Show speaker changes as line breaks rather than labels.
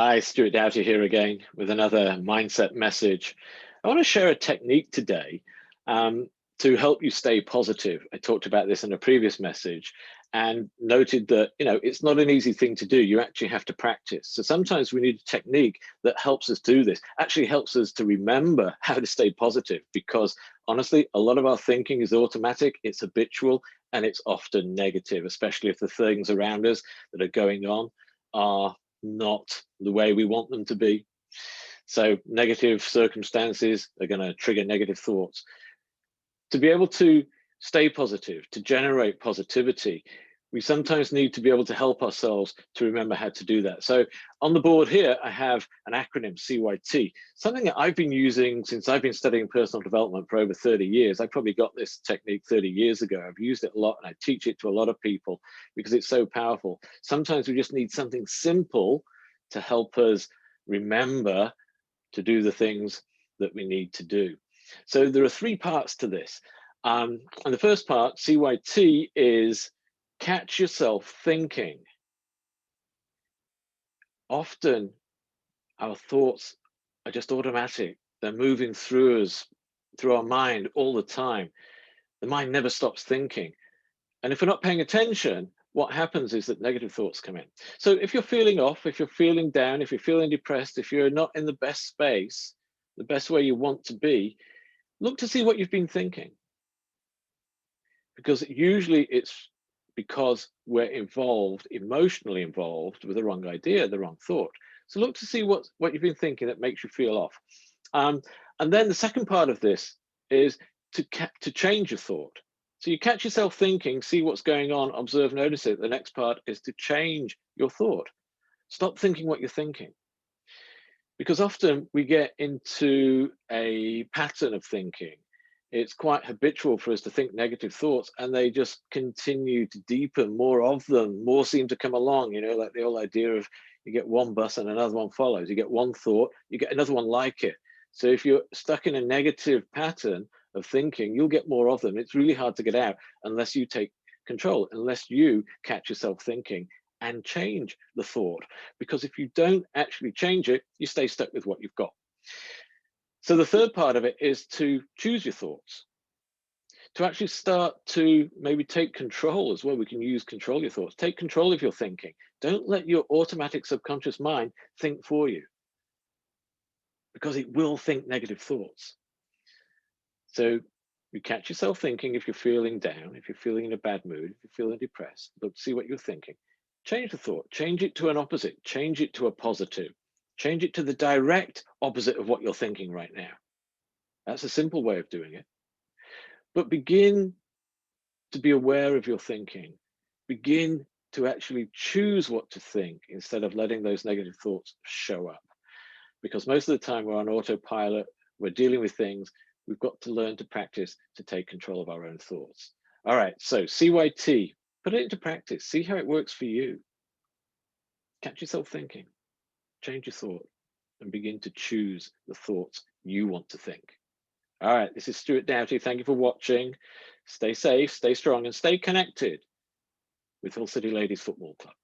Hi, Stuart Doughty here again with another mindset message. I want to share a technique today um, to help you stay positive. I talked about this in a previous message and noted that, it's not an easy thing to do. You actually have to practice. So sometimes we need a technique that helps us do this, actually helps us to remember how to stay positive, because honestly, a lot of our thinking is automatic, it's habitual, and it's often negative, especially if the things around us that are going on are not the way we want them to be. So negative circumstances are going to trigger negative thoughts. To be able to stay positive, to generate positivity, we sometimes need to be able to help ourselves to remember how to do that. So on the board here, I have an acronym, CYT, something that I've been using since I've been studying personal development for over 30 years. I probably got this technique 30 years ago. I've used it a lot and I teach it to a lot of people because it's so powerful. Sometimes we just need something simple to help us remember to do the things that we need to do. So there are three parts to this. And the first part, CYT, is catch yourself thinking. Often our thoughts are just automatic. They're moving through us, through our mind all the time. The mind never stops thinking. And if we're not paying attention, what happens is that negative thoughts come in. So if you're feeling off, if you're feeling down, if you're feeling depressed, if you're not in the best space, the best way you want to be, look to see what you've been thinking. Because usually it's because we're emotionally involved with the wrong idea, the wrong thought. So look to see what you've been thinking that makes you feel off. And then the second part of this is to change your thought. So you catch yourself thinking, see what's going on, observe, notice it. The next part is to change your thought. Stop thinking what you're thinking. Because often we get into a pattern of thinking. It's quite habitual for us to think negative thoughts, and they just continue to deepen. More of them, more seem to come along, like the old idea of you get one bus and another one follows. You get one thought, you get another one like it. So if you're stuck in a negative pattern of thinking, you'll get more of them. It's really hard to get out unless you take control, unless you catch yourself thinking and change the thought. Because if you don't actually change it, you stay stuck with what you've got. So the third part of it is to choose your thoughts, to actually start to maybe take control as well. We can use control your thoughts. Take control of your thinking. Don't let your automatic subconscious mind think for you, because it will think negative thoughts. So you catch yourself thinking if you're feeling down, if you're feeling in a bad mood, if you're feeling depressed, look to see what you're thinking. Change the thought, change it to an opposite, change it to a positive, change it to the direct opposite of what you're thinking right now. That's a simple way of doing it. But begin to be aware of your thinking. Begin to actually choose what to think instead of letting those negative thoughts show up. Because most of the time we're on autopilot, we're dealing with things. We've got to learn to practice to take control of our own thoughts. All right, so CYT, put it into practice. See how it works for you. Catch yourself thinking, change your thought, and begin to choose the thoughts you want to think. All right, this is Stuart Doughty. Thank you for watching. Stay safe, stay strong, and stay connected with Hull City Ladies Football Club.